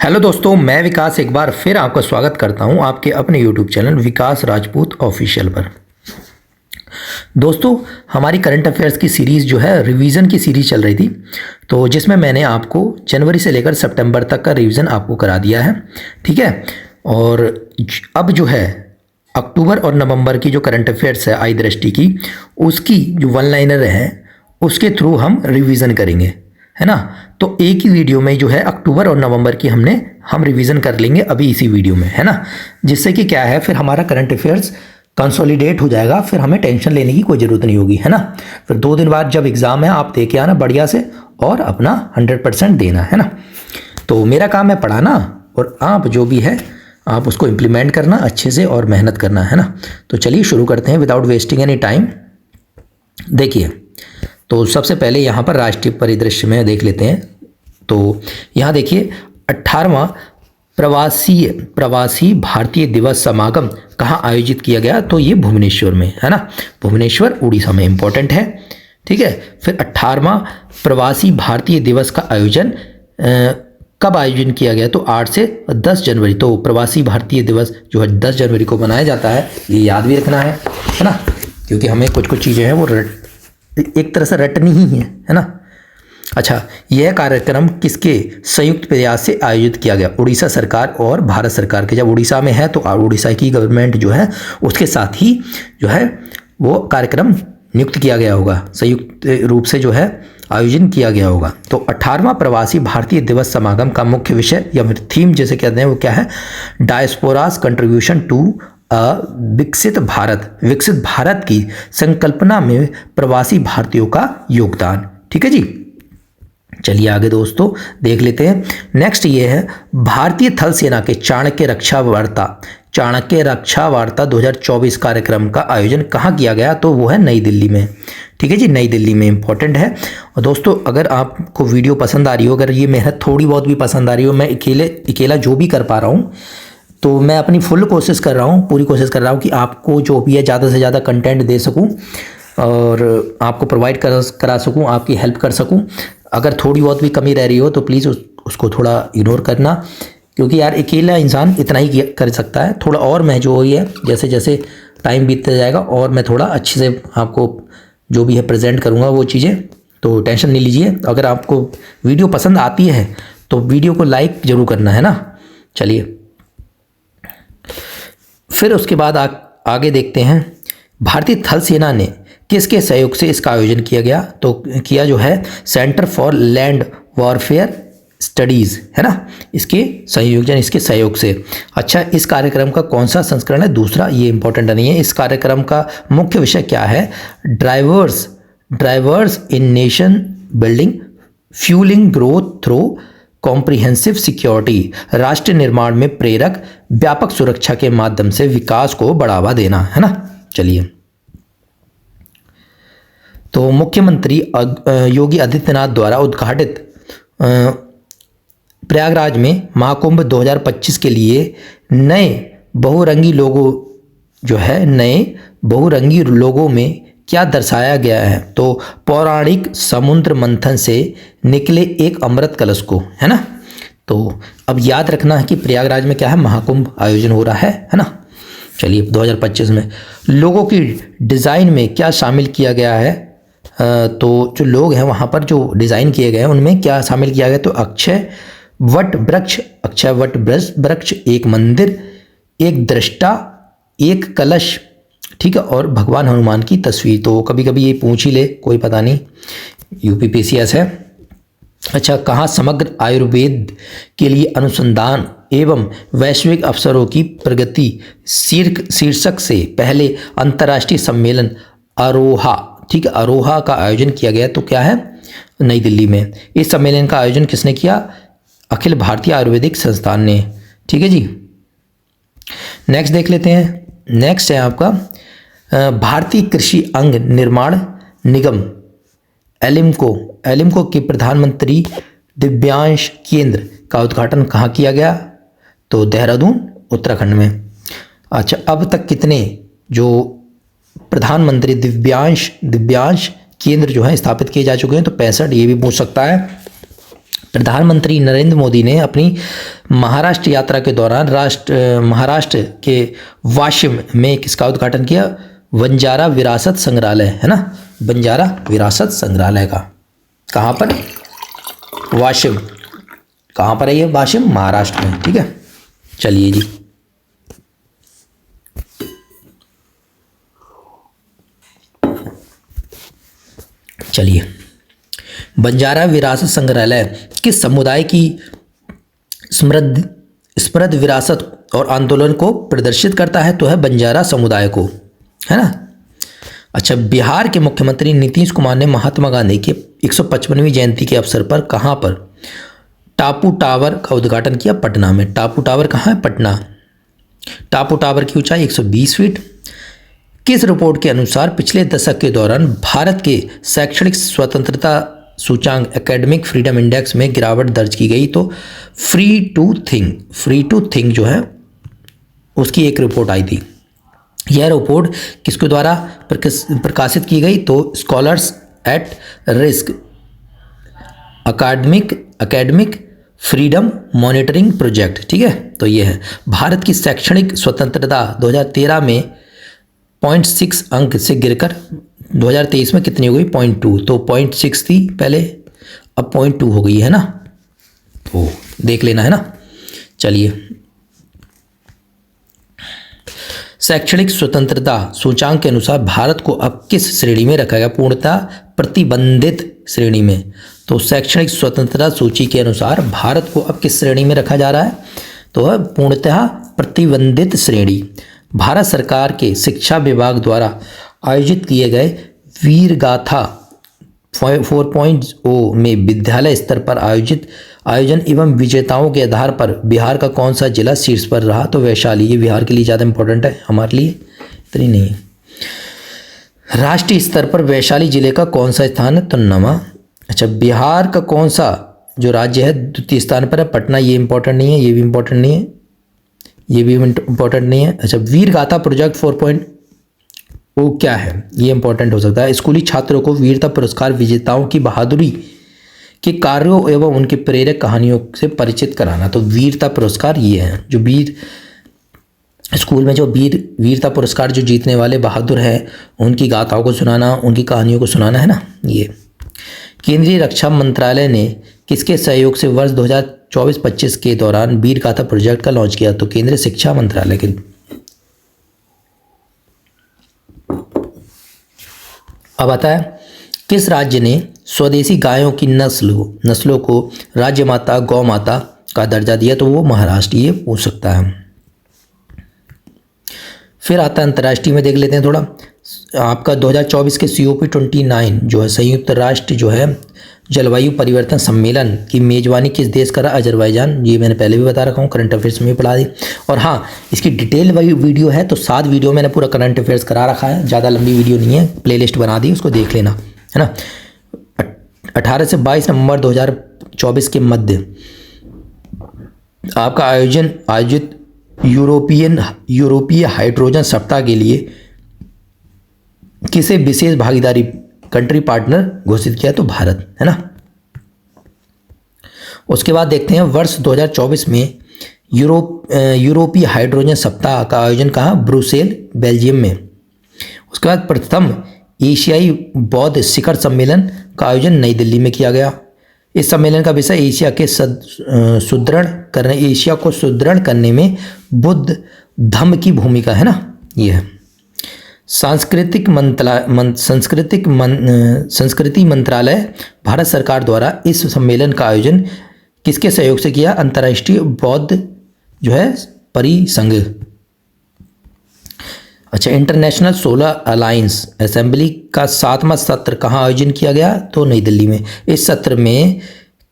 Hello दोस्तों, मैं विकास एक बार फिर आपका स्वागत करता हूं आपके अपने यूट्यूब चैनल विकास राजपूत ऑफिशियल पर। दोस्तों, हमारी करंट अफेयर्स की सीरीज़ जो है रिवीजन की सीरीज़ चल रही थी, तो जिसमें मैंने आपको जनवरी से लेकर सितंबर तक का रिवीजन आपको करा दिया है। ठीक है। और अब जो है अक्टूबर और नवंबर की जो करंट अफेयर्स है आई दृष्टि की, उसकी जो वन लाइनर है उसके थ्रू हम रिवीजन करेंगे, है ना। तो एक ही वीडियो में जो है अक्टूबर और नवंबर की हम रिवीजन कर लेंगे अभी इसी वीडियो में, है ना। जिससे कि क्या है, फिर हमारा करंट अफेयर्स कंसोलिडेट हो जाएगा, फिर हमें टेंशन लेने की कोई ज़रूरत नहीं होगी, है ना। फिर 2 दिन बाद जब एग्ज़ाम है आप दे के आना बढ़िया से और अपना 100% देना, है ना। तो मेरा काम है पढ़ाना और आप जो भी है आप उसको इम्प्लीमेंट करना अच्छे से और मेहनत करना, है ना। तो चलिए शुरू करते हैं विदाउट वेस्टिंग एनी टाइम। देखिए, तो सबसे पहले यहाँ पर राष्ट्रीय परिदृश्य में देख लेते हैं। तो यहाँ देखिए 18वां प्रवासी भारतीय दिवस समागम कहाँ आयोजित किया गया, तो ये भुवनेश्वर में, है ना। भुवनेश्वर उड़ीसा में, इम्पोर्टेंट है। ठीक है। फिर 18वां प्रवासी भारतीय दिवस का आयोजन कब आयोजन किया गया, तो 8 से 10 जनवरी। तो प्रवासी भारतीय दिवस जो है 10 जनवरी को मनाया जाता है, ये याद भी रखना है ना, क्योंकि हमें कुछ कुछ चीज़ें हैं वो एक तरह से रटनी ही है ना। अच्छा, यह कार्यक्रम किसके संयुक्त प्रयास से आयोजित किया गया, उड़ीसा सरकार और भारत सरकार के। जब उड़ीसा में है तो उड़ीसा की गवर्नमेंट जो है उसके साथ ही जो है वो कार्यक्रम नियुक्त किया गया होगा, संयुक्त रूप से जो है आयोजन किया गया होगा। तो 18वां प्रवासी भारतीय दिवस समागम का मुख्य विषय या थीम जैसे कहते हैं वो क्या है, डायस्पोरास कंट्रीब्यूशन टू विकसित भारत की संकल्पना में प्रवासी भारतीयों का योगदान। ठीक है जी। चलिए आगे दोस्तों देख लेते हैं। नेक्स्ट ये है भारतीय थल सेना के चाणक्य रक्षा वार्ता 2024 कार्यक्रम का आयोजन कहाँ किया गया, तो वो है नई दिल्ली में। ठीक है जी, नई दिल्ली में, इंपॉर्टेंट है। और दोस्तों अगर आपको वीडियो पसंद आ रही हो, अगर ये मेहनत थोड़ी बहुत भी पसंद आ रही हो, मैं अकेला जो भी कर पा रहा हूँ, तो मैं अपनी फुल कोशिश कर रहा हूँ, पूरी कोशिश कर रहा हूँ कि आपको जो भी है ज़्यादा से ज़्यादा कंटेंट दे सकूँ और आपको प्रोवाइड करा सकूँ, आपकी हेल्प कर सकूँ। अगर थोड़ी बहुत भी कमी रह रही हो तो प्लीज़ उसको थोड़ा इग्नोर करना, क्योंकि यार अकेला इंसान इतना ही कर सकता है। थोड़ा और मैं जो है जैसे जैसे टाइम बीतता जाएगा और मैं थोड़ा अच्छे से आपको जो भी है प्रेजेंट करूँगा वो चीज़ें, तो टेंशन नहीं लीजिए। अगर आपको वीडियो पसंद आती है तो वीडियो को लाइक ज़रूर करना, है ना। चलिए फिर उसके बाद आगे देखते हैं भारतीय थल सेना ने किसके सहयोग से इसका आयोजन किया गया, तो किया जो है centre for land warfare studies, है ना, इसके सहयोग से। अच्छा, इस कार्यक्रम का कौन सा संस्करण है, दूसरा, ये इंपॉर्टेंट नहीं है। इस कार्यक्रम का मुख्य विषय क्या है, ड्राइवर्स इन nation building fuelling growth through comprehensive security, राष्ट्र निर्माण में प्रेरक व्यापक सुरक्षा के माध्यम से विकास को बढ़ावा देना, है ना। चलिए, तो मुख्यमंत्री योगी आदित्यनाथ द्वारा उद्घाटित प्रयागराज में महाकुंभ 2025 के लिए नए बहुरंगी लोगों में क्या दर्शाया गया है, तो पौराणिक समुद्र मंथन से निकले एक अमृत कलश को, है ना। तो अब याद रखना है कि प्रयागराज में क्या है, महाकुंभ आयोजन हो रहा है ना। चलिए 2025 में लोगों की डिज़ाइन में क्या शामिल किया गया है, तो जो लोग हैं वहाँ पर जो डिज़ाइन किए गए हैं उनमें क्या शामिल किया गया, तो अक्षय वट वृक्ष, एक मंदिर, एक दृष्टा, एक कलश, ठीक है, और भगवान हनुमान की तस्वीर। तो कभी कभी ये पूछ ही ले, कोई पता नहीं, यूपीपीसीएस है। अच्छा, कहाँ समग्र आयुर्वेद के लिए अनुसंधान एवं वैश्विक अवसरों की प्रगति शीर्षक से पहले अंतर्राष्ट्रीय सम्मेलन अरोहा, ठीक है, अरोहा का आयोजन किया गया, तो क्या है, नई दिल्ली में। इस सम्मेलन का आयोजन किसने किया, अखिल भारतीय आयुर्वेदिक संस्थान ने। ठीक है जी। नेक्स्ट देख लेते हैं। नेक्स्ट है आपका भारतीय कृषि अंग निर्माण निगम एलिम्को के प्रधानमंत्री दिव्यांश केंद्र का उद्घाटन कहाँ किया गया, तो देहरादून, उत्तराखंड में। अच्छा, अब तक कितने जो प्रधानमंत्री दिव्यांश केंद्र जो है स्थापित किए जा चुके हैं, तो 65, ये भी पूछ सकता है। प्रधानमंत्री नरेंद्र मोदी ने अपनी महाराष्ट्र यात्रा के दौरान महाराष्ट्र के वाशिम में किसका उद्घाटन किया? बंजारा विरासत संग्रहालय, है ना, बंजारा विरासत संग्रहालय का। कहाँ पर? वाशिम। कहाँ पर है ये? वाशिम, महाराष्ट्र में। ठीक है, चलिए जी। चलिए, बंजारा विरासत संग्रहालय किस समुदाय की समृद्ध विरासत और आंदोलन को प्रदर्शित करता है? तो है बंजारा समुदाय को, है ना। अच्छा, बिहार के मुख्यमंत्री नीतीश कुमार ने महात्मा गांधी के 155वीं जयंती के अवसर पर कहाँ पर टापू टावर का उद्घाटन किया? पटना में। टापू टावर कहाँ है? पटना। टापू टावर की ऊंचाई 120 फीट। किस रिपोर्ट के अनुसार पिछले दशक के दौरान भारत के शैक्षणिक स्वतंत्रता सूचांक एकेडमिक फ्रीडम इंडेक्स में गिरावट दर्ज की गई? तो फ्री टू थिंक जो है उसकी एक रिपोर्ट आई थी। यह रिपोर्ट किसके द्वारा प्रकाशित की गई? तो स्कॉलर्स एट रिस्क अकादमिक फ्रीडम मॉनिटरिंग प्रोजेक्ट। ठीक है, तो ये है। भारत की शैक्षणिक स्वतंत्रता 2013 में 0.6 अंक से गिरकर 2023 में कितनी हो गई? 0.2। तो 0.6 थी पहले, अब 0.2 हो गई है ना, तो देख लेना, है ना। चलिए, शैक्षणिक स्वतंत्रता सूचांक के अनुसार भारत को अब किस श्रेणी में रखा गया? पूर्णतः प्रतिबंधित श्रेणी में। तो शैक्षणिक स्वतंत्रता सूची के अनुसार भारत को अब किस श्रेणी में रखा जा रहा है? तो है पूर्णतः प्रतिबंधित श्रेणी। भारत सरकार के शिक्षा विभाग द्वारा आयोजित किए गए वीर गाथा 4.0 में विद्यालय स्तर पर आयोजन एवं विजेताओं के आधार पर बिहार का कौन सा जिला शीर्ष पर रहा? तो वैशाली। ये बिहार के लिए ज़्यादा इंपॉर्टेंट है, हमारे लिए इतनी नहीं है। राष्ट्रीय स्तर पर वैशाली जिले का कौन सा स्थान है? तो नवा। अच्छा, बिहार का कौन सा जो राज्य है द्वितीय स्थान पर है? पटना। ये इंपॉर्टेंट नहीं है, ये भी इंपॉर्टेंट नहीं है, ये भी इंपॉर्टेंट नहीं है। अच्छा, वीर गाथा प्रोजेक्ट 4.0 क्या है? ये इंपॉर्टेंट हो सकता है। स्कूली छात्रों को वीरता पुरस्कार विजेताओं की बहादुरी के कार्यों एवं उनकी प्रेरक कहानियों से परिचित कराना। तो वीरता पुरस्कार ये है, जो स्कूल में जो वीरता पुरस्कार जो जीतने वाले बहादुर हैं उनकी गाथाओं को सुनाना, उनकी कहानियों को सुनाना, है ना। ये केंद्रीय रक्षा मंत्रालय ने किसके सहयोग से वर्ष 2024-25 के दौरान वीर गाथा प्रोजेक्ट का लॉन्च किया? तो केंद्रीय शिक्षा मंत्रालय के। अब आता है, किस राज्य ने स्वदेशी गायों की नस्लों को राज्य माता गौ माता का दर्जा दिया? तो वो महाराष्ट्र। ये पूछ सकता है। फिर आता है अंतर्राष्ट्रीय में, देख लेते हैं थोड़ा। आपका 2024 के COP29 जो है संयुक्त राष्ट्र जो है जलवायु परिवर्तन सम्मेलन की मेजबानी किस देश कर रहा? अजरबैजान। ये मैंने पहले भी बता रखा हूँ, करंट अफेयर्स में भी पढ़ा दी। और हाँ, इसकी डिटेल वीडियो है, तो 7 वीडियो मैंने पूरा करंट अफेयर्स करा रखा है, ज़्यादा लंबी वीडियो नहीं है, प्लेलिस्ट बना दी, उसको देख लेना, है ना। 18 से 22 नवंबर 2024 के मध्य आपका आयोजित यूरोपीय हाइड्रोजन सप्ताह के लिए किसे विशेष भागीदारी कंट्री पार्टनर घोषित किया? तो भारत, है ना। उसके बाद देखते हैं वर्ष 2024 में यूरोपीय हाइड्रोजन सप्ताह का आयोजन कहाँ? ब्रुसेल, बेल्जियम में। उसके बाद प्रथम एशियाई बौद्ध शिखर सम्मेलन का आयोजन नई दिल्ली में किया गया। इस सम्मेलन का विषय एशिया को सुदृढ़ करने में बुद्ध धम्म की भूमिका, है ना। ये है। संस्कृति मंत्रालय भारत सरकार द्वारा इस सम्मेलन का आयोजन किसके सहयोग से किया? अंतर्राष्ट्रीय बौद्ध जो है परिसंघ। अच्छा, इंटरनेशनल सोलर अलायंस असेंबली का 7वां सत्र कहाँ आयोजन किया गया? तो नई दिल्ली में। इस सत्र में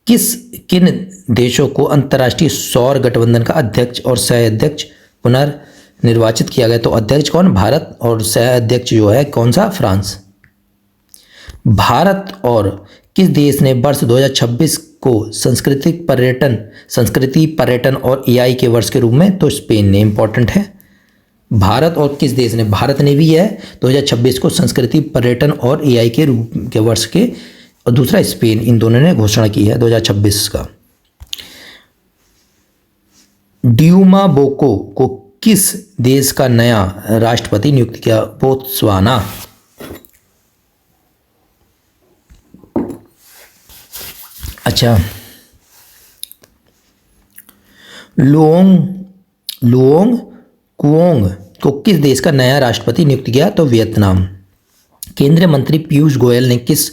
किन देशों को अंतर्राष्ट्रीय सौर गठबंधन का अध्यक्ष और सह अध्यक्ष पुनर्निर्वाचित किया गया? तो अध्यक्ष कौन? भारत, और सह अध्यक्ष जो है कौन सा? फ्रांस। भारत और किस देश ने वर्ष 2026 को संस्कृति पर्यटन और AI के वर्ष के रूप में? तो स्पेन ने। इंपॉर्टेंट है। भारत और किस देश ने? भारत ने भी है 2026 को संस्कृति पर्यटन और AI के रूप के वर्ष के और दूसरा स्पेन, इन दोनों ने घोषणा की है 2026 का। ड्यूमा बोको को किस देश का नया राष्ट्रपति नियुक्त किया? बोत्सवाना। अच्छा, लुओंग कुओंग को किस देश का नया राष्ट्रपति नियुक्त किया? तो वियतनाम। केंद्रीय मंत्री पीयूष गोयल ने किस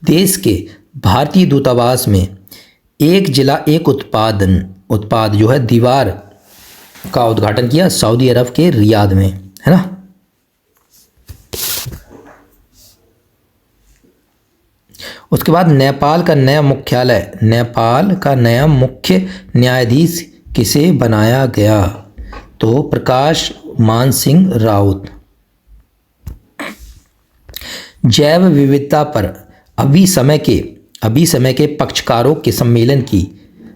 देश के भारतीय दूतावास में एक जिला एक उत्पाद जो है दीवार का उद्घाटन किया? सऊदी अरब के रियाद में, है ना। उसके बाद नेपाल का नया मुख्य न्यायाधीश किसे बनाया गया? तो प्रकाश मान सिंह राउत। जैव विविधता पर अभी समय के पक्षकारों के सम्मेलन की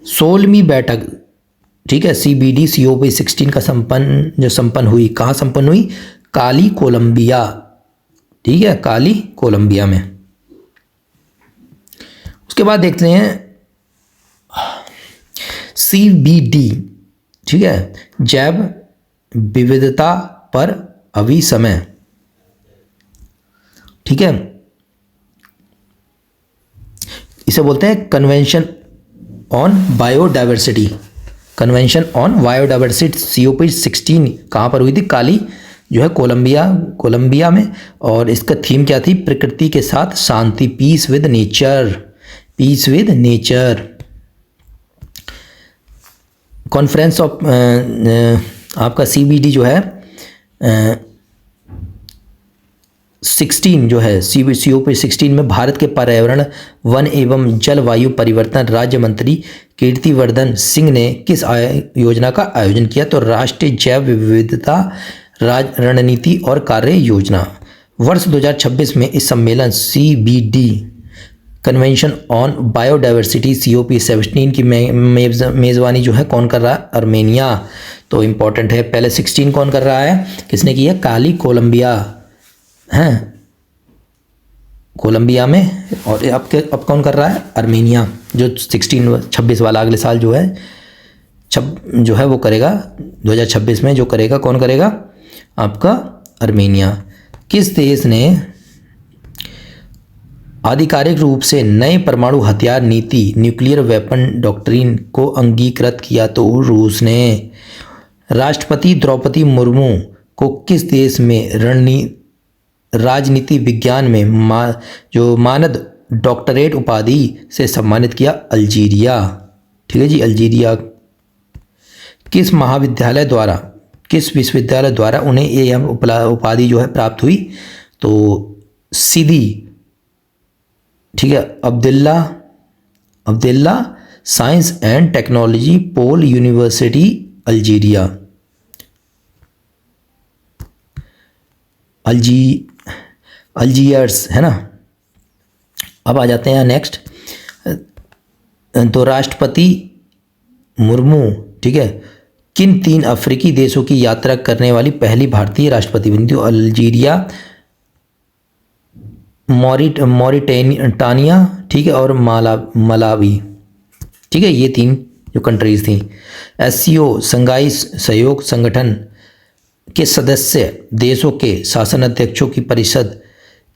16वीं बैठक, ठीक है, CBD COP16 का संपन्न हुई, कहाँ संपन्न हुई? काली कोलंबिया, ठीक है, काली कोलंबिया में। उसके बाद देखते हैं CBD, ठीक है, जैव विविधता पर अभी समय, ठीक है, इसे बोलते हैं कन्वेंशन ऑन बायोडाइवर्सिटी। COP16 कहाँ पर हुई थी? काली जो है कोलंबिया में। और इसका थीम क्या थी? प्रकृति के साथ शांति, peace with nature. Conference of आपका CBD जो है 16 जो है COP16 में भारत के पर्यावरण, वन एवं जलवायु परिवर्तन राज्य मंत्री कीर्तिवर्धन सिंह ने किस योजना का आयोजन किया? तो राष्ट्रीय जैव विविधता रणनीति और कार्य योजना। वर्ष 2026 में इस सम्मेलन CBD convention on biodiversity COP17 की मेज़बानी जो है कौन कर रहा है? आर्मेनिया। तो इम्पॉर्टेंट है, पहले 16 कौन कर रहा है? किसने की है? काली कोलंबिया, हैं, कोलंबिया में। और अब कौन कर रहा है? आर्मेनिया। जो 26 वाला अगले साल जो है वो करेगा 2026 में, जो करेगा कौन करेगा? आपका आर्मेनिया। किस देश ने आधिकारिक रूप से नए परमाणु हथियार नीति न्यूक्लियर वेपन डॉक्ट्रिन को अंगीकृत किया? तो रूस ने। राष्ट्रपति द्रौपदी मुर्मू को किस देश में राजनीति विज्ञान में जो मानद डॉक्टरेट उपाधि से सम्मानित किया? अल्जीरिया, ठीक है जी, अल्जीरिया। किस विश्वविद्यालय द्वारा उन्हें ये उपाधि जो है प्राप्त हुई? तो सीधी, ठीक है, अब्दुल्ला साइंस एंड टेक्नोलॉजी पोल यूनिवर्सिटी अल्जीरिया। अल्जीयर्स, है ना। अब आ जाते हैं नेक्स्ट। तो राष्ट्रपति मुर्मू, ठीक है, किन 3 अफ्रीकी देशों की यात्रा करने वाली पहली भारतीय राष्ट्रपति बनी? तो अल्जीरिया, मॉरिटानिया, ठीक है, और मलावी, ठीक है, ये 3 जो कंट्रीज थी। SCO संघाई सहयोग संगठन के सदस्य देशों के शासनाध्यक्षों की परिषद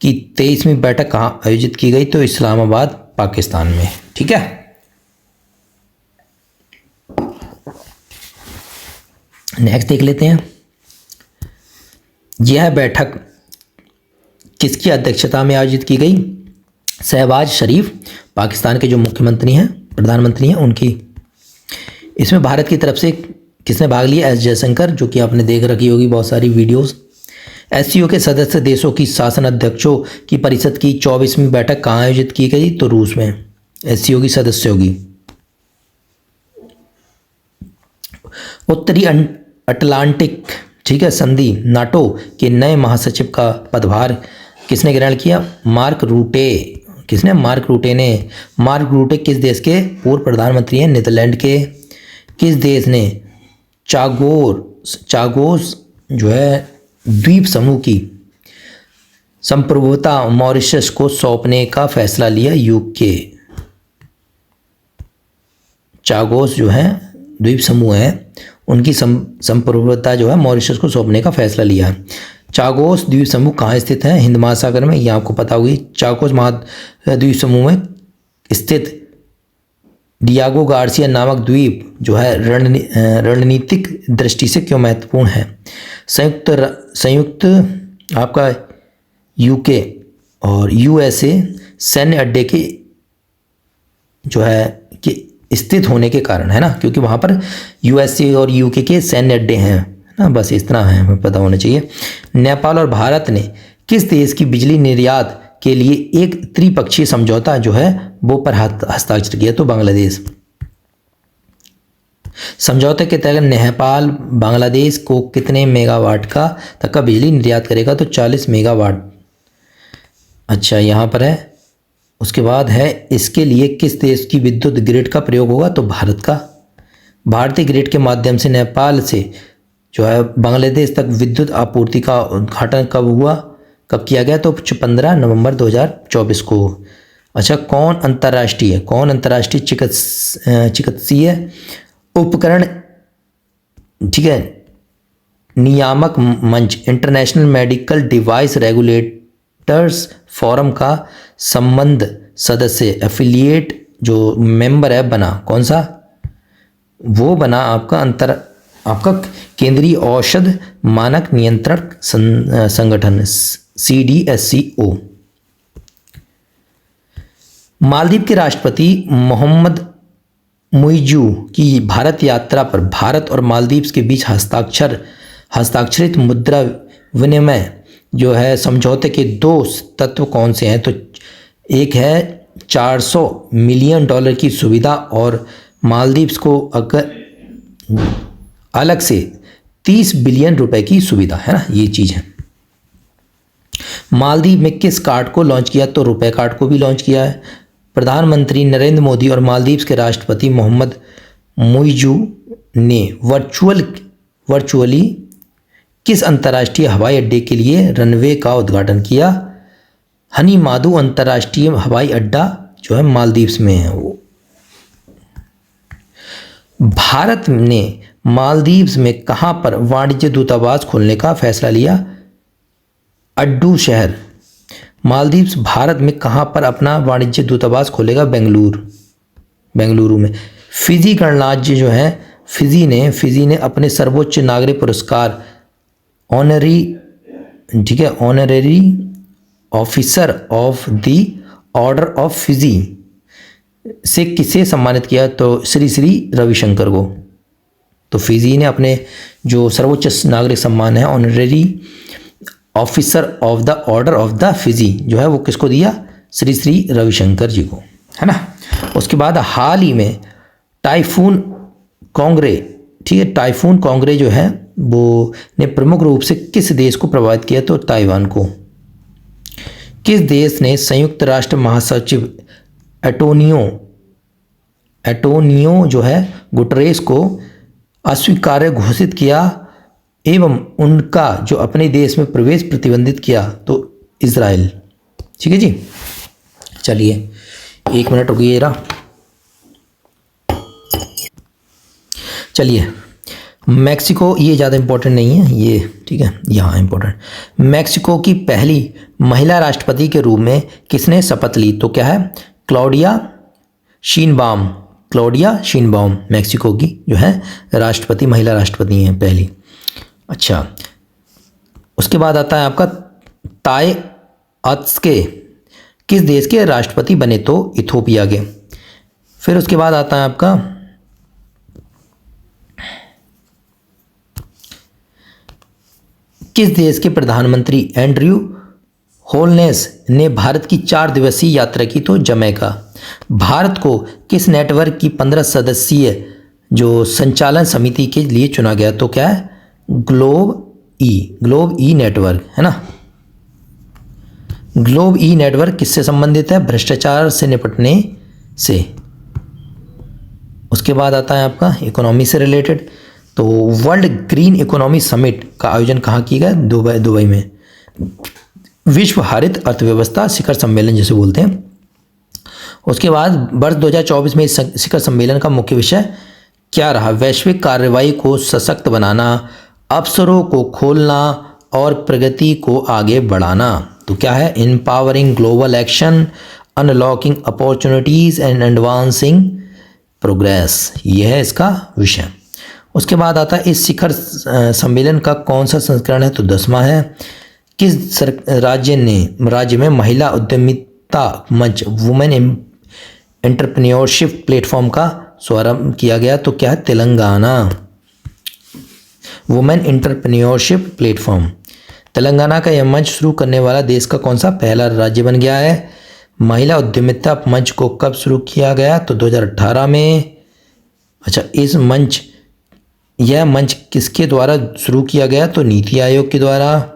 की 23वीं बैठक कहाँ आयोजित की गई? तो इस्लामाबाद, पाकिस्तान में, ठीक है। नेक्स्ट देख लेते हैं। यह बैठक किसकी अध्यक्षता में आयोजित की गई? शहबाज शरीफ, पाकिस्तान के जो प्रधानमंत्री हैं उनकी। इसमें भारत की तरफ से किसने भाग लिया? S जयशंकर, जो कि आपने देख रखी होगी बहुत सारी वीडियोस। SCO के सदस्य देशों की शासन अध्यक्षों की परिषद की 24वीं बैठक कहाँ आयोजित की गई? तो रूस में, SCO की सदस्यों की। उत्तरी अटलांटिक, ठीक है, संधि नाटो के नए महासचिव का पदभार किसने ग्रहण किया? Mark Rutte. किसने? मार्क रूटे ने। मार्क रूटे किस देश के पूर्व प्रधानमंत्री हैं? नीदरलैंड के। किस देश ने चागोस जो है द्वीप समूह की संप्रभुता मॉरिशस को सौंपने का फैसला लिया यूके। चागोस जो है द्वीप समूह है, उनकी संप्रभुता जो है मॉरिशस को सौंपने का फैसला लिया है। चागोस द्वीप समूह कहाँ स्थित है? हिंद महासागर में, ये आपको पता होगी। चागोस महाद्वीप समूह में स्थित डियागो गार्सिया नामक द्वीप जो है रणनीतिक दृष्टि से क्यों महत्वपूर्ण है? संयुक्त आपका यूके और यूएसए सैन्य अड्डे के जो है कि स्थित होने के कारण, है ना, क्योंकि वहाँ पर यूएसए और यूके के सैन्य अड्डे हैं, है ना, बस इतना है हमें पता होना चाहिए। नेपाल और भारत ने किस देश की बिजली निर्यात के लिए एक त्रिपक्षीय समझौता जो है वो पर हस्ताक्षर किया? तो बांग्लादेश। समझौते के तहत नेपाल बांग्लादेश को कितने मेगावाट का तक का बिजली निर्यात करेगा? तो 40 मेगावाट। अच्छा, यहाँ पर है। उसके बाद है इसके लिए किस देश की विद्युत ग्रिड का प्रयोग होगा? तो भारत का। भारतीय ग्रिड के माध्यम से नेपाल से जो है बांग्लादेश तक विद्युत आपूर्ति का उद्घाटन कब हुआ, कब किया गया? तो 15 नवंबर 2024 को। अच्छा, कौन अंतर्राष्ट्रीय चिकित्सीय उपकरण, ठीक है, नियामक मंच international medical device regulators forum का संबंध सदस्य एफिलिएट जो मेंबर है बना? कौन सा? वो बना आपका केंद्रीय औषध मानक नियंत्रण संगठन CDSCO। मालदीव के राष्ट्रपति मोहम्मद मुइजू की भारत यात्रा पर भारत और मालदीव के बीच हस्ताक्षरित मुद्रा विनिमय जो है समझौते के 2 तत्व कौन से हैं? तो एक है $400 मिलियन की सुविधा और मालदीव को अगर अलग से 30 बिलियन रुपए की सुविधा, है ना, ये चीज़ है। मालदीव में किस कार्ड को लॉन्च किया? तो रुपए कार्ड को भी लॉन्च किया है। प्रधानमंत्री नरेंद्र मोदी और मालदीव के राष्ट्रपति मोहम्मद मुइजू ने वर्चुअली किस अंतर्राष्ट्रीय हवाई अड्डे के लिए रनवे का उद्घाटन किया? हनी माधु अंतर्राष्ट्रीय हवाई अड्डा जो है मालदीव में है वो। भारत ने मालदीव में कहां पर वाणिज्य दूतावास खोलने का फैसला लिया? अड्डू शहर। मालदीव भारत में कहां पर अपना वाणिज्य दूतावास खोलेगा? बेंगलुरु में। फिजी गणराज्य जो है फिजी ने अपने सर्वोच्च नागरिक पुरस्कार honorary officer of the order of Fiji से किसे सम्मानित किया? तो श्री रविशंकर को। तो फिजी ने अपने जो सर्वोच्च नागरिक सम्मान है honorary officer of the order of the Fiji जो है वो किसको दिया? श्री रविशंकर जी को, है ना। उसके बाद हाल ही में टाइफून कांगरे, ठीक है, टाइफून कांगरे जो है वो ने प्रमुख रूप से किस देश को प्रभावित किया? तो ताइवान को। किस देश ने संयुक्त राष्ट्र महासचिव एटोनियो जो है गुटरेस को अस्वीकार्य घोषित किया एवं उनका जो अपने देश में प्रवेश प्रतिबंधित किया? तो इजराइल। ठीक है जी, चलिए 1 मिनट रुकिएगा। चलिए मैक्सिको, ये ज़्यादा इम्पोर्टेंट नहीं है ये, ठीक है, यहाँ इम्पोर्टेंट। मैक्सिको की पहली महिला राष्ट्रपति के रूप में किसने शपथ ली? तो क्या है? क्लौडिया शीनबाउम मैक्सिको की जो है राष्ट्रपति, महिला राष्ट्रपति हैं पहली। अच्छा, उसके बाद आता है आपका ताए अत्स्के किस देश के राष्ट्रपति बने? तो इथोपिया के। फिर उसके बाद आता है आपका किस देश के प्रधानमंत्री एंड्रयू होलनेस ने भारत की 4 दिवसीय यात्रा की? तो जमैका। भारत को किस नेटवर्क की 15 सदस्यीय जो संचालन समिति के लिए चुना गया? तो क्या है? ग्लोब ई नेटवर्क, है ना। ग्लोब ई नेटवर्क किससे संबंधित है? भ्रष्टाचार से निपटने से। उसके बाद आता है आपका इकोनॉमी से रिलेटेड। तो वर्ल्ड ग्रीन इकोनॉमी समिट का आयोजन कहाँ किया गया? दुबई में। विश्व हरित अर्थव्यवस्था शिखर सम्मेलन जिसे बोलते हैं। उसके बाद वर्ष 2024 में इस शिखर सम्मेलन का मुख्य विषय क्या रहा? वैश्विक कार्रवाई को सशक्त बनाना, अवसरों को खोलना और प्रगति को आगे बढ़ाना। तो क्या है? Empowering global action, unlocking opportunities and advancing progress, यह है इसका विषय। उसके बाद आता है इस शिखर सम्मेलन का कौन सा संस्करण है? तो 10वां है। किस राज्य में महिला उद्यमिता मंच वुमेन एंटरप्रेन्योरशिप प्लेटफॉर्म का शुभारंभ किया गया? तो क्या है? Telangana. Women entrepreneurship platform, Telangana का यह मंच शुरू करने वाला देश का कौन सा पहला राज्य बन गया है? महिला उद्यमिता मंच को कब शुरू किया गया? तो 2018 में। अच्छा, यह मंच किसके द्वारा शुरू किया गया? तो नीति आयोग के द्वारा।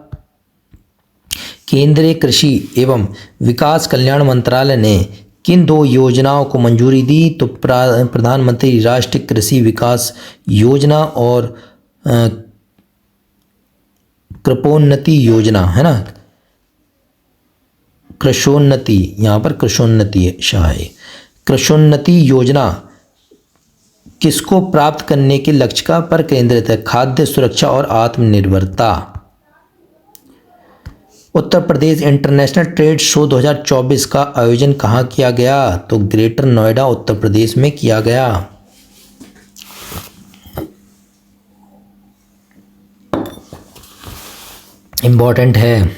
केंद्रीय कृषि एवं विकास कल्याण मंत्रालय ने किन 2 योजनाओं को मंजूरी दी? तो प्रधानमंत्री राष्ट्रीय कृषि विकास योजना और कृपोन्नति योजना, है ना, कृषोन्नति, यहाँ पर कृषोन्नति शायद कृषोन्नति योजना किसको प्राप्त करने के लक्ष्य का पर केंद्रित है? खाद्य सुरक्षा और आत्मनिर्भरता। Uttar Pradesh international trade show 2024 का आयोजन कहाँ किया गया? तो ग्रेटर नोएडा उत्तर प्रदेश में किया गया। इम्पॉर्टेंट है।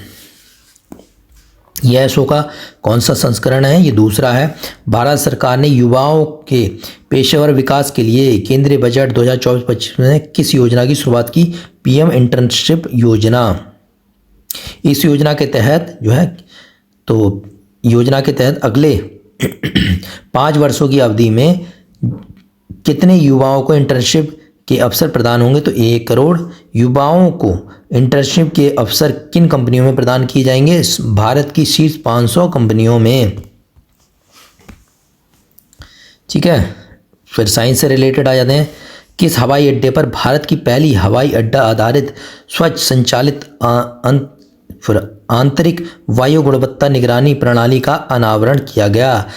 यह शो का कौन सा संस्करण है? ये दूसरा है। भारत सरकार ने युवाओं के पेशेवर विकास के लिए केंद्रीय बजट 2024-25 में किस योजना की शुरुआत की? पीएम इंटर्नशिप योजना। इस योजना के तहत जो है, तो योजना के तहत अगले 5 वर्षों की अवधि में कितने युवाओं को इंटर्नशिप के अवसर प्रदान होंगे? तो 1 करोड़ युवाओं को इंटर्नशिप के अवसर किन कंपनियों में प्रदान किए जाएंगे? भारत की शीर्ष 500 कंपनियों में। ठीक है, फिर साइंस से रिलेटेड आ जाते हैं। किस हवाई अड्डे पर भारत की पहली हवाई अड्डा आधारित स्वच्छ संचालित आंतरिक वायु गुणवत्ता निगरानी प्रणाली का अनावरण किया गया?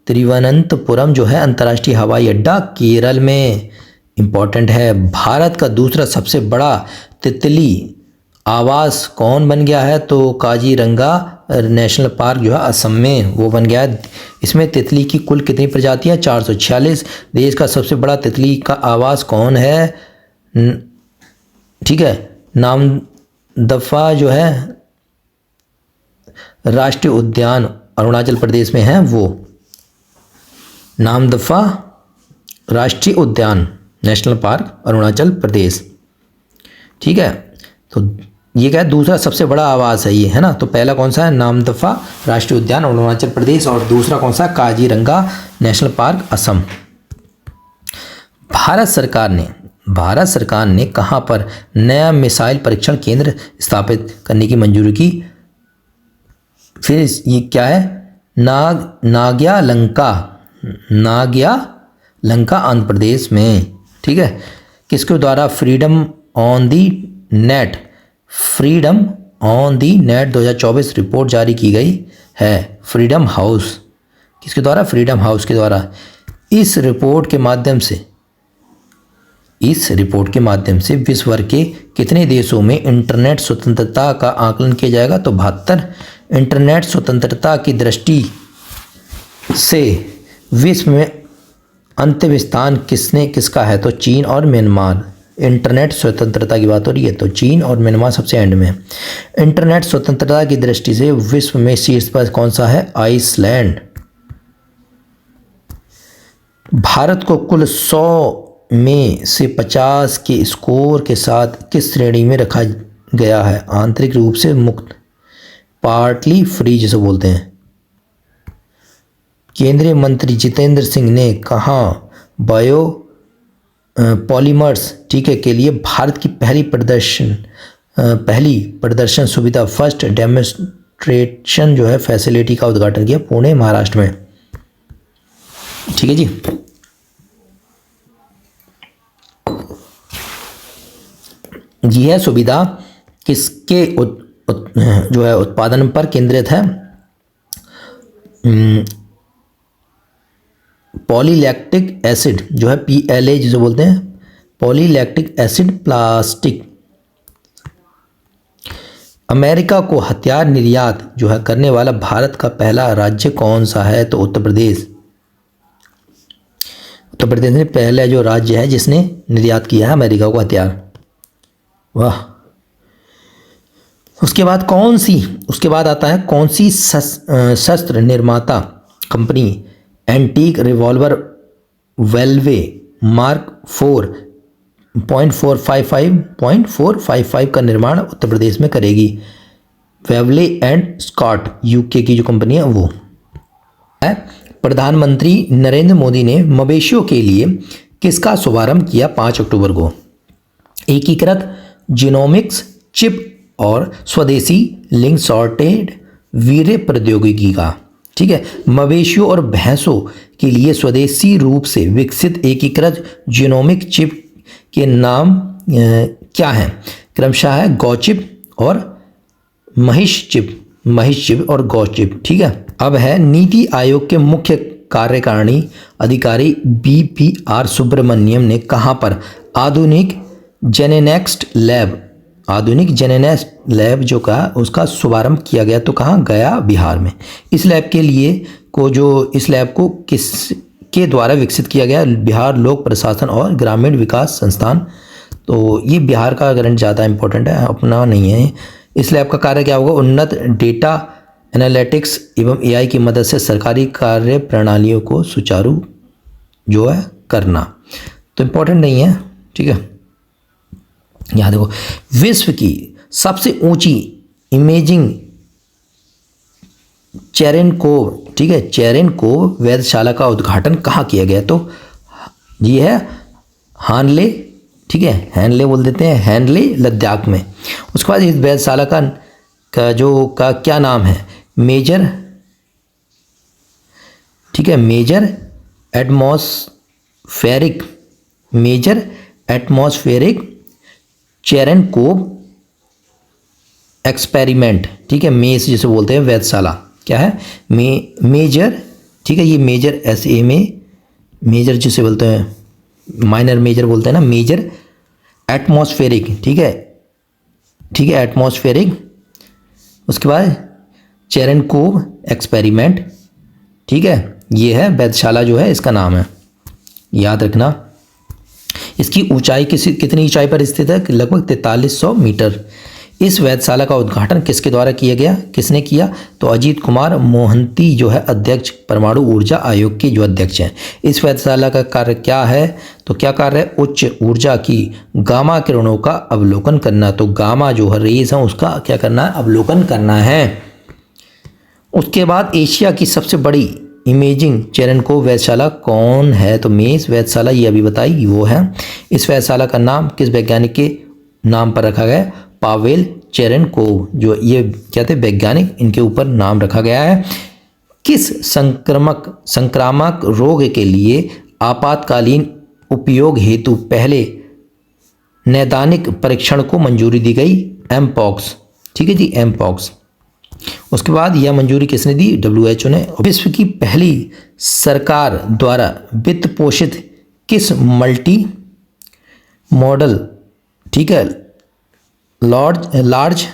तिरुवनंतपुरम जो है अंतर्राष्ट्रीय हवाई अड्डा केरल में। इम्पॉर्टेंट है। भारत का दूसरा सबसे बड़ा तितली आवास कौन बन गया है? तो काजीरंगा नेशनल पार्क जो है असम में वो बन गया है। इसमें तितली की कुल कितनी प्रजातियां? 446। देश का सबसे बड़ा तितली का आवास कौन है? ठीक है, नामदफा जो है राष्ट्रीय उद्यान अरुणाचल प्रदेश में है, वो नामदफा राष्ट्रीय उद्यान नेशनल पार्क अरुणाचल प्रदेश। ठीक है, तो ये क्या है? दूसरा सबसे बड़ा आवास है ये, है ना। तो पहला कौन सा है? नामदफा राष्ट्रीय उद्यान अरुणाचल प्रदेश, और दूसरा कौन सा? Kaziranga national park Assam. भारत सरकार ने कहाँ पर नया मिसाइल परीक्षण केंद्र स्थापित करने की मंजूरी की? फिर ये क्या है? नाग्या लंका आंध्र प्रदेश में। ठीक है, किसके द्वारा freedom on the net 2024 report जारी की गई है? Freedom house. किसके द्वारा? फ्रीडम हाउस के द्वारा। इस रिपोर्ट के माध्यम से विश्व भर के कितने देशों में इंटरनेट स्वतंत्रता का आकलन किया जाएगा? तो 72। इंटरनेट स्वतंत्रता की दृष्टि से विश्व में अंतिम स्थान किसका है? तो चीन और म्यांमार। इंटरनेट स्वतंत्रता की बात हो रही है तो चीन और म्यांमार सबसे एंड में। इंटरनेट स्वतंत्रता की दृष्टि से विश्व में शीर्ष पर कौन सा है? आइसलैंड। भारत को कुल 100 में से 50 के स्कोर के साथ किस श्रेणी में रखा गया है? आंतरिक रूप से मुक्त, पार्टली फ्री जिसे बोलते हैं। केंद्रीय मंत्री जितेंद्र सिंह ने कहा बायो पॉलीमर्स, ठीक है, के लिए भारत की पहली प्रदर्शन सुविधा फर्स्ट डेमोन्स्ट्रेशन जो है फैसिलिटी का उद्घाटन किया? पुणे महाराष्ट्र में। ठीक है जी। यह सुविधा किसके जो है उत्पादन पर केंद्रित है। पॉलीलैक्टिक एसिड जो है PLA जिसे बोलते हैं, पॉलीलैक्टिक एसिड प्लास्टिक। अमेरिका को हथियार निर्यात जो है करने वाला भारत का पहला राज्य कौन सा है? तो उत्तर प्रदेश। उत्तर प्रदेश ने पहला जो राज्य है जिसने निर्यात किया है अमेरिका को हथियार। वाह। उसके बाद आता है कौन सी शस्त्र निर्माता कंपनी एंटीक रिवॉल्वर वेल्वे मार्क 4.455 का निर्माण उत्तर प्रदेश में करेगी? वेवले एंड स्कॉट UK की जो कंपनी है वो है। प्रधानमंत्री नरेंद्र मोदी ने मवेशियों के लिए किसका शुभारंभ किया 5 अक्टूबर को? एकीकृत जीनोमिक्स चिप और स्वदेशी लिंक सॉर्टेड वीर्य प्रौद्योगिकी का। ठीक है, मवेशियों और भैंसों के लिए स्वदेशी रूप से विकसित एकीकृत जीनोमिक चिप के नाम क्या हैं? क्रमशः है गौचिप और महिष चिप और गौचिप। ठीक है, अब है नीति आयोग के मुख्य कार्यकारिणी अधिकारी BPR सुब्रमण्यम ने कहाँ पर आधुनिक जेनेनेक्स लैब जो का उसका शुभारंभ किया गया? तो कहाँ? गया, बिहार में। इस लैब को किसके द्वारा विकसित किया गया? बिहार लोक प्रशासन और ग्रामीण विकास संस्थान। तो ये बिहार का करंट ज़्यादा इंपॉर्टेंट है, अपना नहीं है। इस लैब का कार्य क्या होगा? उन्नत डेटा एनालिटिक्स एवं AI की मदद से सरकारी कार्य प्रणालियों को सुचारू जो है करना। तो इम्पोर्टेंट नहीं है। ठीक है, यहाँ देखो, विश्व की सबसे ऊंची इमेजिंग चेरेनकोव, ठीक है, चेरेनकोव वेधशाला का उद्घाटन कहाँ किया गया? तो ये है हानले, ठीक है, हैनले बोल देते हैं, हैनले लद्दाख में। उसके बाद इस वेधशाला का क्या नाम है? मेजर, ठीक है, मेजर एटमॉस्फेरिक चेरेनकोव एक्सपेरिमेंट। ठीक है, मेस जिसे बोलते हैं वेधशाला क्या है? मेजर, ठीक है, ये मेजर SA में मेजर जिसे बोलते हैं, माइनर मेजर बोलते हैं ना, मेजर एटमॉस्फेरिक। ठीक है, एटमॉस्फेरिक। उसके बाद चेरेनकोव एक्सपेरिमेंट। ठीक है, ये है वेधशाला जो है इसका नाम है, याद रखना। इसकी ऊंचाई कितनी ऊंचाई पर स्थित है? लगभग 4300 मीटर। इस वेधशाला का उद्घाटन किसके द्वारा किया गया? किसने किया? तो अजीत कुमार मोहंती जो है अध्यक्ष, परमाणु ऊर्जा आयोग के जो अध्यक्ष हैं। इस वेधशाला का कार्य क्या है? तो क्या कार्य है? उच्च ऊर्जा की गामा किरणों का अवलोकन करना। तो गामा जो है रेज है उसका क्या करना है? अवलोकन करना है। उसके बाद एशिया की सबसे बड़ी इमेजिंग चेरेनकोव वेधशाला कौन है? तो मेस वेधशाला, ये अभी बताई, वो है। इस वेधशाला का नाम किस वैज्ञानिक के नाम पर रखा गया? पावेल चेरेनकोव, जो ये क्या थे वैज्ञानिक, इनके ऊपर नाम रखा गया है। किस संक्रामक रोग के लिए आपातकालीन उपयोग हेतु पहले नैदानिक परीक्षण को मंजूरी दी गई? एमपॉक्स। ठीक है जी, एमपॉक्स। उसके बाद यह मंजूरी किसने दी? WHO ने। विश्व की पहली सरकार द्वारा वित्त पोषित किस मल्टी मॉडल, ठीक है, लार्ज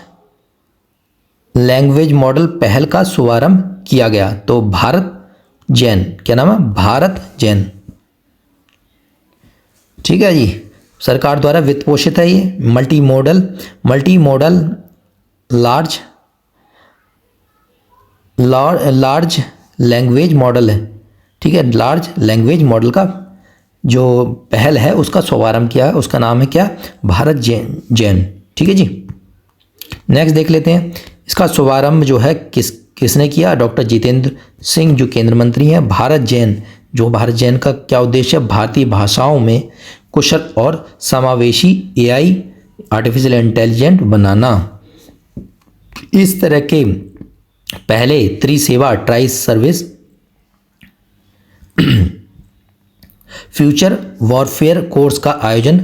लैंग्वेज मॉडल पहल का शुभारंभ किया गया? तो भारत जैन, क्या नाम है? भारत जैन। ठीक है जी, सरकार द्वारा वित्त पोषित है ये multi modal large language model है। ठीक है, लार्ज लैंग्वेज मॉडल का जो पहल है उसका शुभारंभ किया है, उसका नाम है क्या? भारत जैन। ठीक है जी, नेक्स्ट देख लेते हैं। इसका शुभारंभ जो है किसने किया? डॉक्टर जितेंद्र सिंह जो केंद्र मंत्री हैं। भारत जैन का क्या उद्देश्य है? भारतीय भाषाओं में कुशल और समावेशी AI आर्टिफिशियल इंटेलिजेंट बनाना। इस तरह के पहले त्रिसेवा ट्राइस सर्विस फ्यूचर वॉरफेयर कोर्स का आयोजन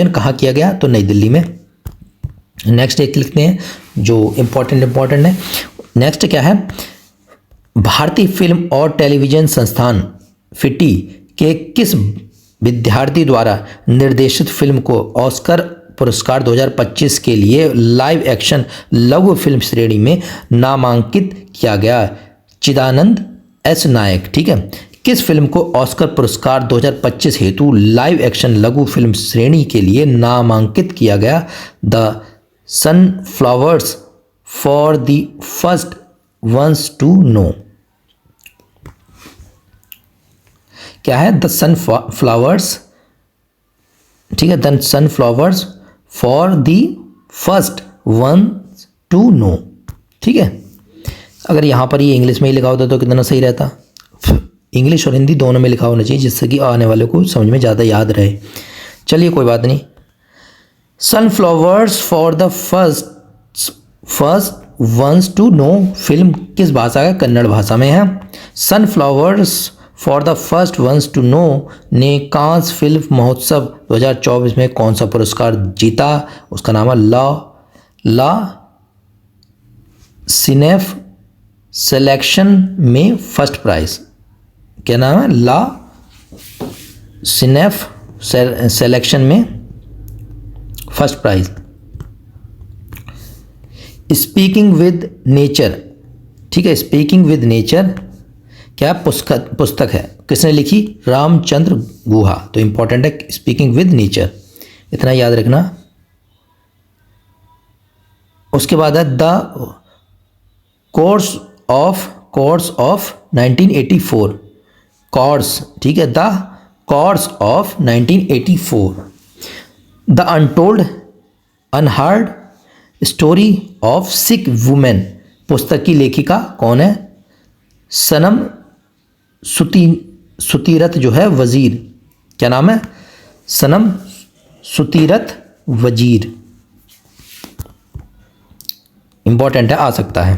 कहाँ किया गया? तो नई दिल्ली में। नेक्स्ट एक लिखते हैं जो इम्पोर्टेंट है। नेक्स्ट क्या है, भारतीय फिल्म और टेलीविज़न संस्थान फिटी के किस विद्यार्थी द्वारा निर्देशित फिल्म को ऑस्कर पुरस्कार 2025 के लिए लाइव एक्शन लघु फिल्म श्रेणी में नामांकित किया गया? चिदानंद एस नायक। ठीक है, किस फिल्म को ऑस्कर पुरस्कार 2025 हेतु लाइव एक्शन लघु फिल्म श्रेणी के लिए नामांकित किया गया? The sunflowers for the first ones to know. क्या है? द सनफ्लावर्स, ठीक है, the sunflowers for the first one to know. ठीक है, अगर यहाँ पर ये इंग्लिश में ही लिखा होता तो कितना सही रहता। इंग्लिश और हिंदी दोनों में लिखा होना चाहिए जिससे कि आने वाले को समझ में ज़्यादा याद रहे। चलिए कोई बात नहीं। Sunflowers for the first ones to know film किस भाषा का? कन्नड़ भाषा में है। Sunflowers for the first ones to know ने कांस फिल्म महोत्सव 2024 में कौन सा पुरस्कार जीता? उसका नाम है ला सिनेफ सिलेक्शन में फर्स्ट प्राइज। क्या नाम है? ला सिनेफ सिलेक्शन में first prize. Speaking with nature, ठीक है, स्पीकिंग विद नेचर क्या पुस्तक है? किसने लिखी? रामचंद्र गुहा। तो इंपॉर्टेंट है स्पीकिंग विद नेचर, इतना याद रखना। उसके बाद है द कोर्स ऑफ 1984। कॉर्स, ठीक है, the courts of 1984। The untold unheard story of Sikh women पुस्तक की लेखिका कौन है? सनम सुतीरत जो है वजीर। क्या नाम है? सनम सुतीरत वजीर। इंपॉर्टेंट है, आ सकता है।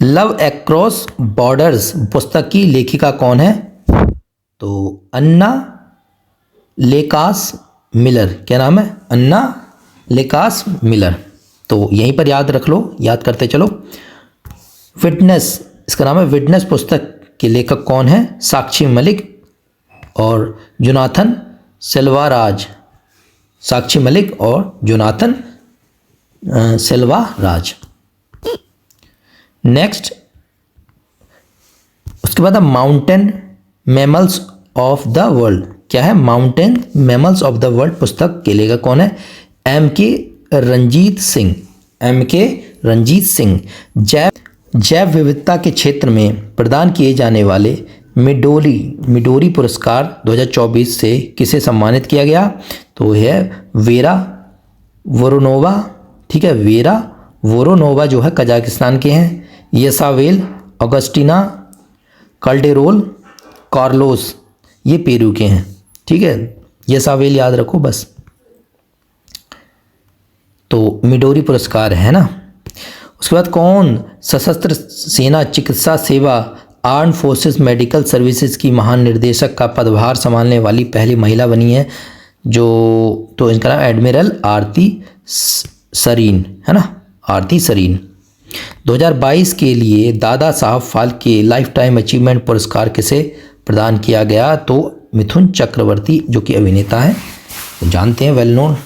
लव अक्रॉस बॉर्डर्स पुस्तक की लेखिका कौन है? तो अन्ना लेकास मिलर। क्या नाम है? अन्ना लेकास मिलर। तो यहीं पर याद रख लो, याद करते चलो। विटनेस, इसका नाम है विटनेस पुस्तक के लेखक कौन है? साक्षी मलिक और जोनाथन सेल्वाराज। साक्षी मलिक और जोनाथन सेल्वाराज। नेक्स्ट, उसके बाद mountain mammals of the world. क्या है? Mountain mammals of the world पुस्तक के लेखक कौन है? एम.के. रंजीत सिंह। एम.के. रंजीत सिंह। जैव विविधता के क्षेत्र में प्रदान किए जाने वाले मिडोरी पुरस्कार 2024 से किसे सम्मानित किया गया? तो है वेरा वोरोनोवा। ठीक है, वेरा वोरोनोवा जो है कजाकिस्तान के हैं। येसावेल ऑगस्टिना कल्डेरोल कार्लोस ये पेरू के हैं। ठीक है, येसावेल याद रखो बस। तो मिडोरी पुरस्कार है ना। उसके बाद कौन सशस्त्र सेना चिकित्सा सेवा आर्म फोर्सेस मेडिकल सर्विसेज की महानिर्देशक का पदभार संभालने वाली पहली महिला बनी है? जो तो इनका नाम एडमिरल आरती सरीन है ना, आरती सरीन। 2022 के लिए Dada Saheb Phalke life time achievement पुरस्कार किसे प्रदान किया गया? तो मिथुन चक्रवर्ती जो कि अभिनेता है, तो जानते हैं, वेल नोन।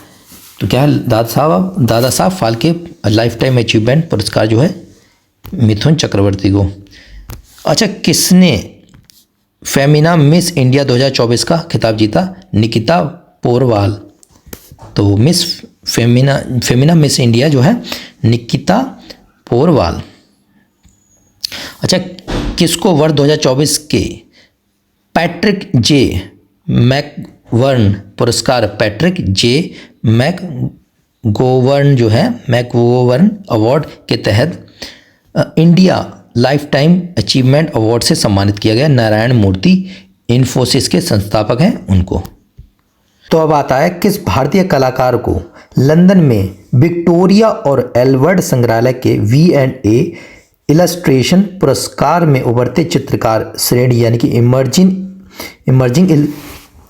तो क्या है? Dada Saheb Phalke life time achievement पुरस्कार जो है मिथुन चक्रवर्ती को। अच्छा, किसने फेमिना मिस इंडिया 2024 का खिताब जीता? निकिता पोरवाल। तो मिस फेमिना मिस इंडिया जो है निकिता पोरवाल। अच्छा, किसको वर्ष 2024 के पैट्रिक जे मैकवर्न पुरस्कार, पैट्रिक जे मैकगोवर्न जो है मैकगोवर्न अवार्ड के तहत India life time achievement award से सम्मानित किया गया? नारायण मूर्ति इन्फोसिस के संस्थापक हैं उनको। तो अब आता है किस भारतीय कलाकार को लंदन में विक्टोरिया और एल्बर्ट संग्रहालय के V&A इलस्ट्रेशन पुरस्कार में उभरते चित्रकार श्रेणी यानी कि इमर्जिंग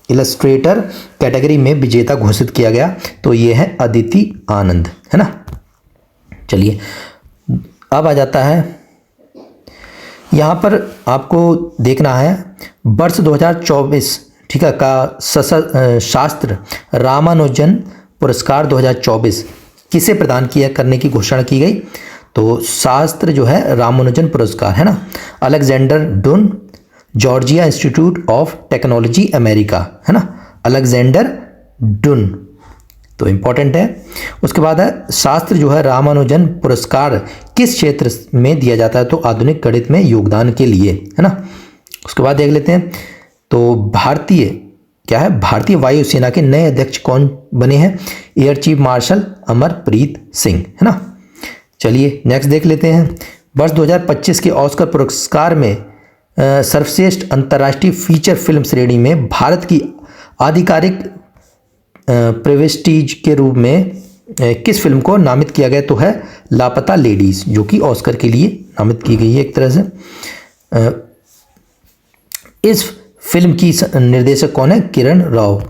इलस्ट्रेटर कैटेगरी में विजेता घोषित किया गया, तो ये है अदिति आनंद, है ना। चलिए अब आ जाता है, यहाँ पर आपको देखना है वर्ष 2024, ठीक है, का शास्त्र रामानुजन पुरस्कार 2024 किसे प्रदान किया करने की घोषणा की गई। तो शास्त्र जो है रामानुजन पुरस्कार, है ना, Alexander Dunn, Georgia Institute of Technology America, है ना, अलेक्जेंडर डुन, तो इम्पॉर्टेंट है। उसके बाद है शास्त्र जो है रामानुजन पुरस्कार किस क्षेत्र में दिया जाता है, तो आधुनिक गणित में योगदान के लिए, है ना। उसके बाद देख लेते हैं, तो भारतीय क्या है, भारतीय वायुसेना के नए अध्यक्ष कौन बने हैं, air chief marshal Amarpreet Singh, है ना। चलिए नेक्स्ट देख लेते हैं, वर्ष 2025 के ऑस्कर पुरस्कार में सर्वश्रेष्ठ अंतर्राष्ट्रीय फीचर फिल्म श्रेणी में भारत की आधिकारिक प्रेस्टीज के रूप में किस फिल्म को नामित किया गया, तो है लापता लेडीज, जो कि ऑस्कर के लिए नामित की गई है एक तरह से। इस फिल्म की निर्देशक कौन है, किरण राव।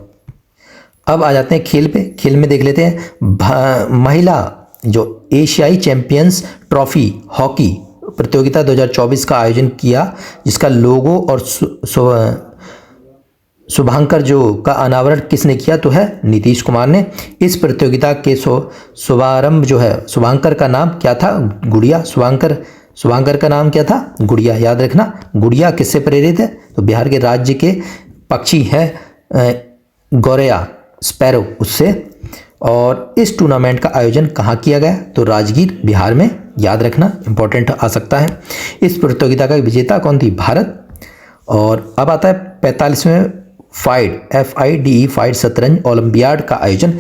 अब आ जाते हैं खेल पे, खेल में देख लेते हैं महिला जो एशियाई चैंपियंस ट्रॉफी हॉकी प्रतियोगिता 2024 का आयोजन किया, जिसका लोगो और शुभांकर जो का अनावरण किसने किया, तो है नीतीश कुमार ने। इस प्रतियोगिता के शुभारंभ जो है, शुभांकर का नाम क्या था, गुड़िया। शुभांकर का नाम क्या था, गुड़िया, याद रखना। गुड़िया किससे प्रेरित है, तो बिहार के राज्य के पक्षी है गौरैया स्पैरो, उससे। और इस टूर्नामेंट का आयोजन कहाँ किया गया, तो राजगीर बिहार में, याद रखना, इंपॉर्टेंट आ सकता है। इस प्रतियोगिता का विजेता कौन थी, भारत। और अब आता है 45वें FIDE फाइड शतरंज ओलंपियाड का आयोजन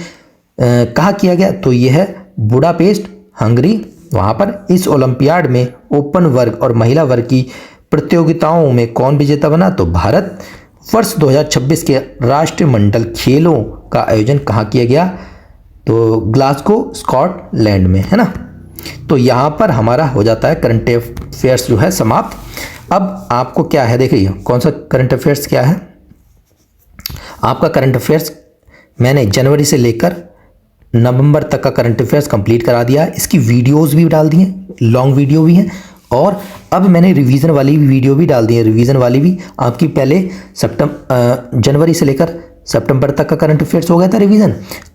कहाँ किया गया, तो यह है बुडापेस्ट हंगरी, वहाँ पर। इस ओलंपियाड में ओपन वर्ग और महिला वर्ग की प्रतियोगिताओं में कौन विजेता बना, तो भारत। वर्ष 2026 के राष्ट्रमंडल खेलों का आयोजन कहाँ किया गया, तो ग्लासगो स्कॉटलैंड में, है ना। तो यहाँ पर हमारा हो जाता है करंट अफेयर्स जो है समाप्त। अब आपको क्या है, देखिए कौन सा करंट अफेयर्स क्या है, आपका करंट अफेयर्स मैंने जनवरी से लेकर नवंबर तक का करंट अफेयर्स कंप्लीट करा दिया है। इसकी वीडियोस भी डाल दी हैं, लॉन्ग वीडियो भी हैं, और अब मैंने रिवीजन वाली वीडियो भी डाल दी है। रिवीजन वाली भी आपकी पहले जनवरी से लेकर सितंबर तक का करंट अफेयर्स हो गया था रिवीजन,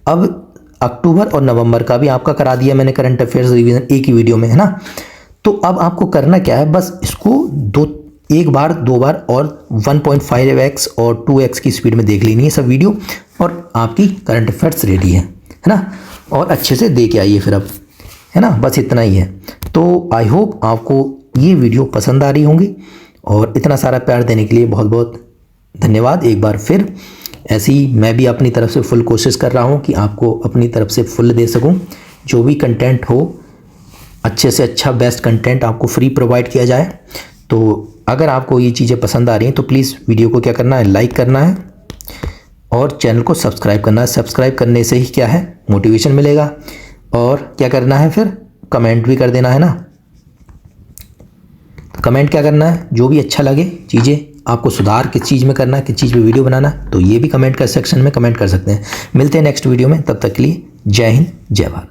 अब अक्टूबर और नवंबर का भी आपका करा दिया मैंने करंट अफेयर्स रिवीजन एक ही वीडियो में, है ना। तो अब आपको करना क्या है, बस इसको एक बार दो बार और 1.5x और 2x की स्पीड में देख लेनी है सब वीडियो, और आपकी करंट अफेयर्स रेडी है ना। और अच्छे से दे के आइए फिर अब, है ना, बस इतना ही है। तो आई होप आपको ये वीडियो पसंद आ रही होंगी, और इतना सारा प्यार देने के लिए बहुत बहुत धन्यवाद एक बार फिर। ऐसे ही मैं भी अपनी तरफ से फुल कोशिश कर रहा हूँ कि आपको अपनी तरफ से फुल दे सकूँ, जो भी कंटेंट हो अच्छे से अच्छा बेस्ट कंटेंट आपको फ्री प्रोवाइड किया जाए। तो अगर आपको ये चीज़ें पसंद आ रही हैं तो प्लीज़ वीडियो को क्या करना है, लाइक करना है, और चैनल को सब्सक्राइब करना है। सब्सक्राइब करने से ही क्या है, मोटिवेशन मिलेगा, और क्या करना है फिर, कमेंट भी कर देना है ना। कमेंट क्या करना है, जो भी अच्छा लगे चीज़ें, आपको सुधार किस चीज़ में करना है, किस चीज़ पे वीडियो बनाना है, तो ये भी कमेंट कर सेक्शन में कमेंट कर सकते हैं। मिलते हैं नेक्स्ट वीडियो में, तब तक के लिए जय हिंद जय भारत।